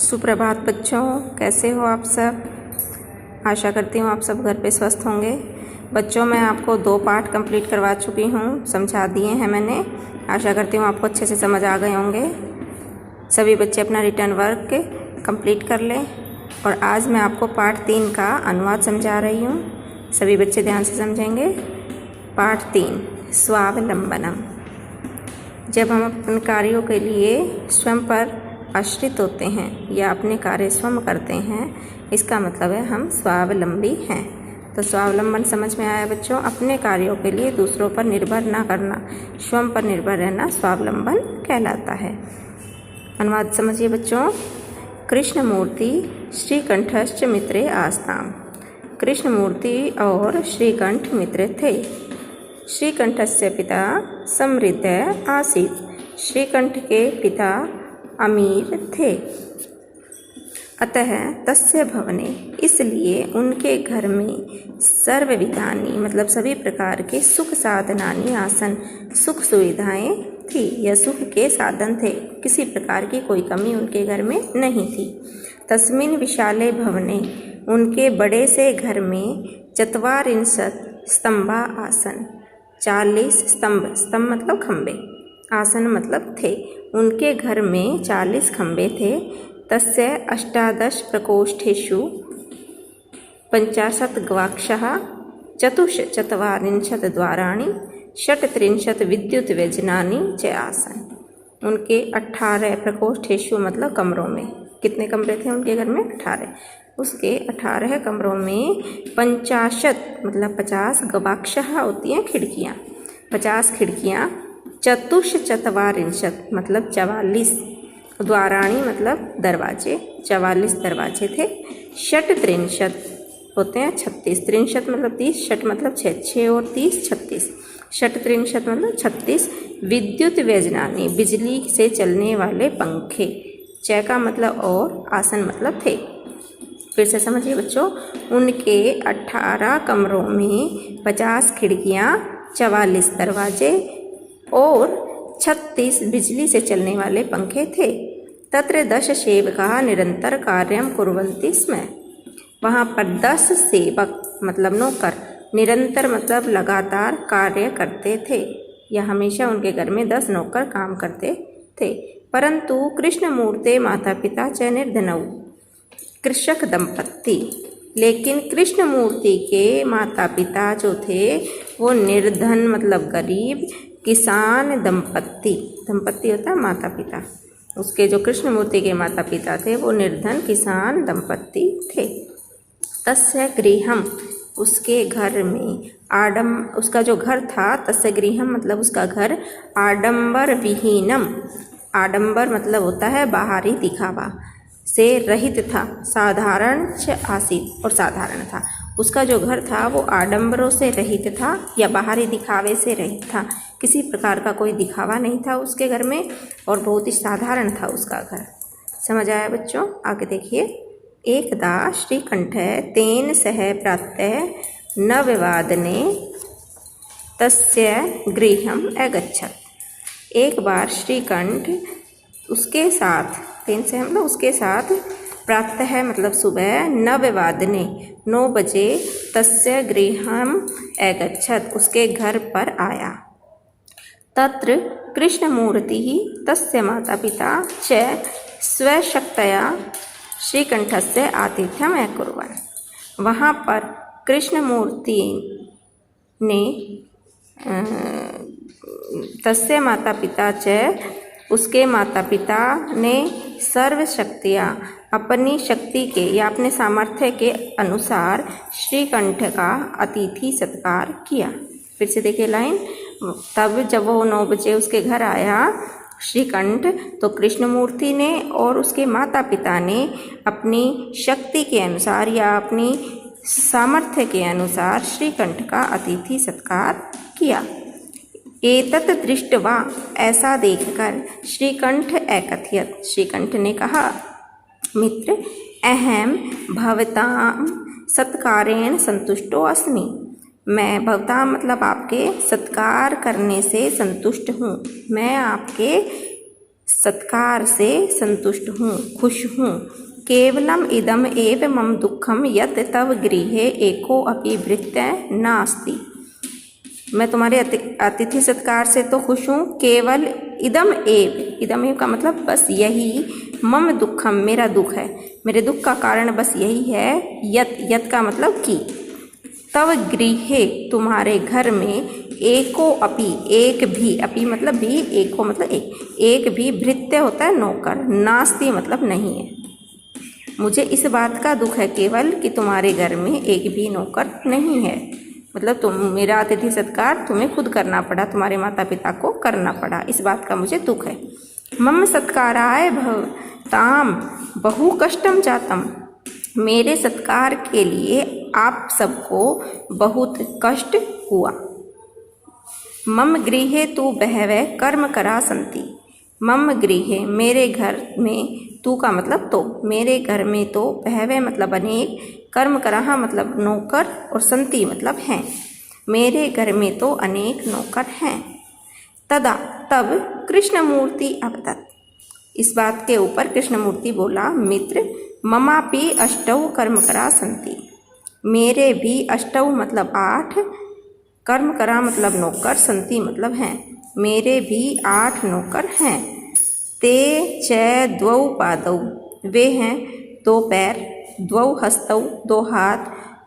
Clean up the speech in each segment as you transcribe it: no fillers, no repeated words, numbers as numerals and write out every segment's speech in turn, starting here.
सुप्रभात बच्चों, कैसे हो आप सब। आशा करती हूँ आप सब घर पे स्वस्थ होंगे। बच्चों, मैं आपको 2 पाठ कंप्लीट करवा चुकी हूँ, समझा दिए हैं मैंने। आशा करती हूँ आपको अच्छे से समझ आ गए होंगे। सभी बच्चे अपना रिटर्न वर्क कंप्लीट कर लें। और आज मैं आपको पाठ 3 का अनुवाद समझा रही हूँ। सभी बच्चे ध्यान से समझेंगे। पाठ 3, स्वावलंबनम। जब हम अपने कार्यों के लिए स्वयं पर आश्रित होते हैं या अपने कार्य स्वयं करते हैं, इसका मतलब है हम स्वावलंबी हैं। तो स्वावलंबन समझ में आया बच्चों। अपने कार्यों के लिए दूसरों पर निर्भर ना करना, स्वयं पर निर्भर रहना स्वावलंबन कहलाता है। अनुवाद समझिए बच्चों। कृष्णमूर्ति श्रीकंठश्च मित्रे आस्ताम। कृष्णमूर्ति और श्रीकंठ मित्र थे। श्रीकंठस्य पिता समृद्ध आसीत्। श्रीकंठ के पिता अमीर थे। अतः तस्य भवने, इसलिए उनके घर में सर्वविधानि मतलब सभी प्रकार के सुख साधनानि आसन, सुख सुविधाएं थी या सुख के साधन थे। किसी प्रकार की कोई कमी उनके घर में नहीं थी। तस्मिन् विशाले भवने, उनके बड़े से घर में ४४ स्तंभा आसन, 40 स्तंभ, स्तंभ मतलब खम्बे, आसन मतलब थे। उनके घर में 40 खम्बे थे। तस्य 18 प्रकोष्ठेषु 50 गवाक्षः, ४४ द्वाराणि, 36 विद्युत व्यजनानि च आसन्। उनके 18 प्रकोष्ठेषु मतलब कमरों में। कितने कमरे थे उनके घर में? 18। उसके 18 कमरों में 50 मतलब 50 गवाक्षः होती हैं खिड़कियाँ, 50 खिड़कियाँ, ४४ मतलब 44 द्वाराणी मतलब दरवाजे, 44 दरवाजे थे। 36 होते हैं 36, 63 मतलब 30, 6 मतलब 6 और 30 36, 36 मतलब 36 विद्युत व्यजनानी बिजली से चलने वाले पंखे, च का मतलब और, आसन मतलब थे। फिर से समझिए बच्चों। उनके 18 कमरों में 50 खिड़कियाँ, 44 दरवाजे और 36 बिजली से चलने वाले पंखे थे। तत्र 10 सेवकाः निरंतर कार्यं कुर्वन्ति स्म। वहाँ पर 10 सेवक मतलब नौकर, निरंतर मतलब लगातार कार्य करते थे, या हमेशा उनके घर में 10 नौकर काम करते थे। परंतु कृष्णमूर्ते माता पिता च निर्धनौ, कृषक दंपत्ति, लेकिन कृष्णमूर्ति के माता पिता जो थे वो निर्धन मतलब गरीब, किसान दंपत्ति, दंपत्ति होता है माता पिता, उसके जो कृष्णमूर्ति के माता पिता थे वो निर्धन किसान दंपत्ति थे। तस्य गृहम, उसके घर में उसका जो घर था, तस्य गृहम मतलब उसका घर, आडंबर विहीनम, आडंबर मतलब होता है बाहरी दिखावा से रहित था, साधारण च आसीत् और साधारण था। उसका जो घर था वो आडंबरों से रहित था या बाहरी दिखावे से रहित था। किसी प्रकार का कोई दिखावा नहीं था उसके घर में और बहुत ही साधारण था उसका घर। समझ आया बच्चों? आगे देखिए। एकदा श्रीकंठ तेन सह प्रातः नववादने तस्य गृहम् अगच्छत्। एक बार श्रीकंठ उसके साथ, तेन से मतलब उसके साथ, प्रातः मतलब सुबह, नववादने 9 बजे, तस्य गृहम् अगच्छत् उसके घर पर आया। तत्र कृष्णमूर्तिः तस्य माता पिता च स्वशक्तया श्रीकंठस्य आतिथ्यम् अकुर्वन्। वहाँ पर कृष्णमूर्ति ने तस्य माता पिता च उसके माता पिता ने सर्व शक्तियाँ अपनी शक्ति के या अपने सामर्थ्य के अनुसार श्रीकंठ का अतिथि सत्कार किया। फिर से देखिए लाइन। तब जब वो 9 बजे उसके घर आया श्रीकंठ, तो कृष्णमूर्ति ने और उसके माता पिता ने अपनी शक्ति के अनुसार या अपनी सामर्थ्य के अनुसार श्रीकंठ का अतिथि सत्कार किया। एतत् दृष्ट्वा, ऐसा देखकर, श्रीकंठ अकथयत्, श्रीकंठ ने कहा, मित्र, अहम भवतां सत्कारेण संतुष्टो अस्मि। मैं भवतां मतलब आपके सत्कार करने से संतुष्ट हूँ। मैं आपके सत्कार से संतुष्ट हूँ, खुश हूँ। केवलम इदम एव मम दुखम यत् तव गृहे एको अपि भृत्यः नास्ति। मैं तुम्हारे अतिथि सत्कार से तो खुश हूँ, केवल इदम एव का मतलब बस यही, मम दुखम मेरा दुख है, मेरे दुख का कारण बस यही है, यत का मतलब कि, तव गृहे तुम्हारे घर में, एको अपि एक भी, अपि मतलब भी, एको मतलब एक भी, भृत्य होता है नौकर, नास्ति मतलब नहीं है। मुझे इस बात का दुख है केवल कि तुम्हारे घर में एक भी नौकर नहीं है, मतलब तुम मेरा अतिथि सत्कार तुम्हें खुद करना पड़ा, तुम्हारे माता पिता को करना पड़ा, इस बात का मुझे दुख है। मम सत्काराय भवताम बहु कष्टम जातम। मेरे सत्कार के लिए आप सबको बहुत कष्ट हुआ। मम गृहे तु बहवै कर्म करा सन्ति। मम गृहे मेरे घर में, तू का मतलब तो, मेरे घर में तो, बहवै मतलब अनेक, कर्म कराहा मतलब नौकर, और संति मतलब हैं, मेरे घर में तो अनेक नौकर हैं। तदा तब कृष्णमूर्ति अवदत्। इस बात के ऊपर कृष्णमूर्ति बोला, मित्र ममापि अष्टौ कर्मकरा सन्ति। मेरे भी अष्टौ मतलब 8, कर्मकरा मतलब नौकर, संति मतलब हैं, मेरे भी 8 नौकर हैं। ते च द्वौ पादौ, वे हैं 2 पैर, द्वौ हस्तौ 2 हाथ,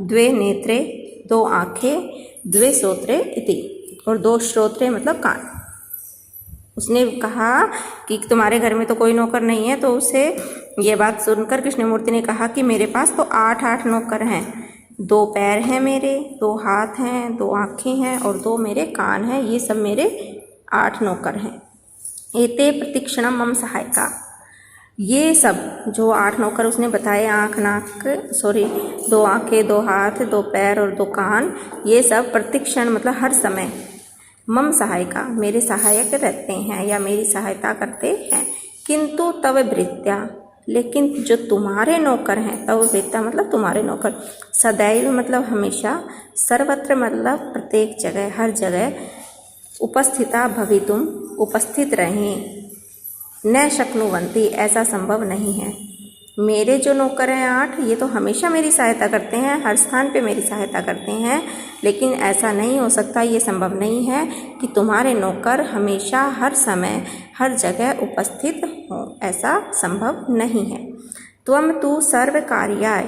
द्वे नेत्रे 2 आँखें, द्वे श्रोत्रे इति, और 2 श्रोत्रे मतलब कान। उसने कहा कि तुम्हारे घर में तो कोई नौकर नहीं है, तो उसे ये बात सुनकर कृष्णमूर्ति ने कहा कि मेरे पास तो 8 नौकर हैं, 2 पैर हैं मेरे, 2 हाथ हैं, 2 आँखें हैं, और 2 मेरे कान हैं, ये सब मेरे 8 नौकर हैं। एते प्रतिक्षणम मम सहायका। ये सब जो 8 नौकर उसने बताए, 2 आँखें, 2 हाथ, 2 पैर और 2 कान, ये सब प्रतिक्षण मतलब हर समय, मम सहायका मेरे सहायक रहते हैं या मेरी सहायता करते हैं। किंतु तव भृत्या, लेकिन जो तुम्हारे नौकर हैं, तव भृत्या मतलब तुम्हारे नौकर, सदैव मतलब हमेशा, सर्वत्र मतलब प्रत्येक जगह, हर जगह, उपस्थिता भवितुम उपस्थित रहें, न शक्नुवन्ति ऐसा संभव नहीं है। मेरे जो नौकर हैं 8, ये तो हमेशा मेरी सहायता करते हैं, हर स्थान पे मेरी सहायता करते हैं, लेकिन ऐसा नहीं हो सकता, ये संभव नहीं है कि तुम्हारे नौकर हमेशा हर समय हर जगह उपस्थित हों, ऐसा संभव नहीं है। त्वम तु सर्व कार्याय,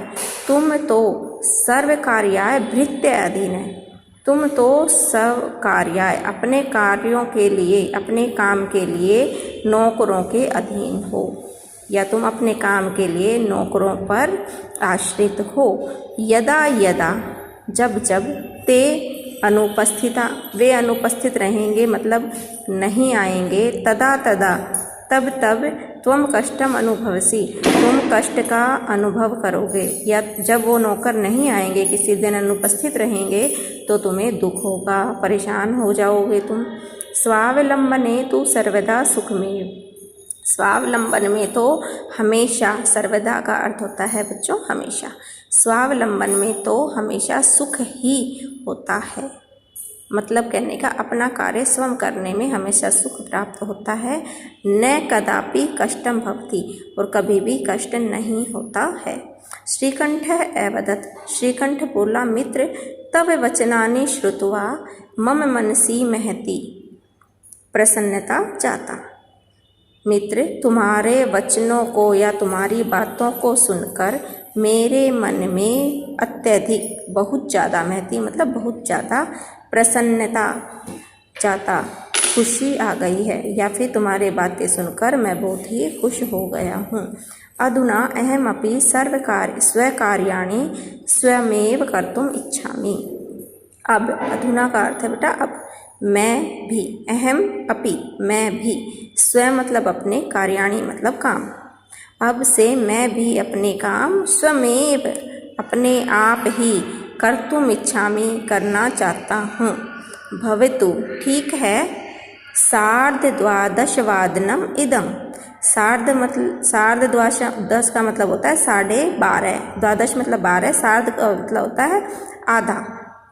तुम तो सर्व कार्याय भृत्य अधीन है, तुम तो सब कार्याय अपने कार्यों के लिए, अपने काम के लिए नौकरों के अधीन हो, या तुम अपने काम के लिए नौकरों पर आश्रित हो। यदा यदा जब जब, ते अनुपस्थिता वे अनुपस्थित रहेंगे मतलब नहीं आएंगे, तदा तदा तब तब, त्वम कष्टम अनुभवसी तुम कष्ट का अनुभव करोगे, या जब वो नौकर नहीं आएंगे, किसी दिन अनुपस्थित रहेंगे, तो तुम्हें दुख होगा, परेशान हो जाओगे तुम। स्वावलंबने तो सर्वदा सुखमेव। स्वावलंबन में तो हमेशा, सर्वदा का अर्थ होता है बच्चों हमेशा, स्वावलंबन में तो हमेशा सुख ही होता है, मतलब कहने का अपना कार्य स्वयं करने में हमेशा सुख प्राप्त होता है। न कदापि कष्टम भवति, और कभी भी कष्ट नहीं होता है। श्रीकंठ अवदत्, श्रीकंठ बोला, मित्र तव वचनानि श्रुत्वा मम मनसि महती प्रसन्नता जाता। मित्र तुम्हारे वचनों को या तुम्हारी बातों को सुनकर मेरे मन में अत्यधिक, बहुत ज़्यादा, महती मतलब बहुत ज़्यादा, प्रसन्नता जाता, खुशी आ गई है, या फिर तुम्हारे बातें सुनकर मैं बहुत ही खुश हो गया हूँ। अधुना अहमपि स्वकार्याणि स्वयमेव कर्तुम इच्छामि। अब, अधुना का अर्थ है बेटा अब, मैं भी, अहम अपि मैं भी, स्वयं मतलब अपने, कार्याणि मतलब काम, अब से मैं भी अपने काम, स्वमेव अपने आप ही, कर्तुम इच्छामि करना चाहता हूँ। भवतु ठीक है, 12:30 इदम। सार्ध का मतलब होता है 12:30, द्वादश मतलब 12, सार्ध का मतलब होता है आधा,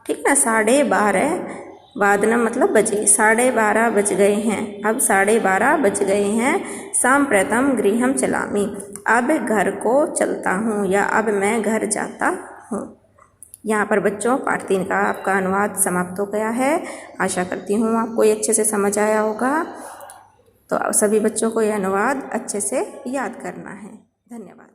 ठीक ना, 12:30 वादनम मतलब बजे, 12:30 बज गए हैं, अब 12:30 बज गए हैं। सांप्रतम गृहम चलामि, अब घर को चलता हूँ या अब मैं घर जाता हूँ। यहाँ पर बच्चों पाठ 3 का आपका अनुवाद समाप्त हो गया है। आशा करती हूँ आपको ये अच्छे से समझ आया होगा। तो सभी बच्चों को यह अनुवाद अच्छे से याद करना है। धन्यवाद।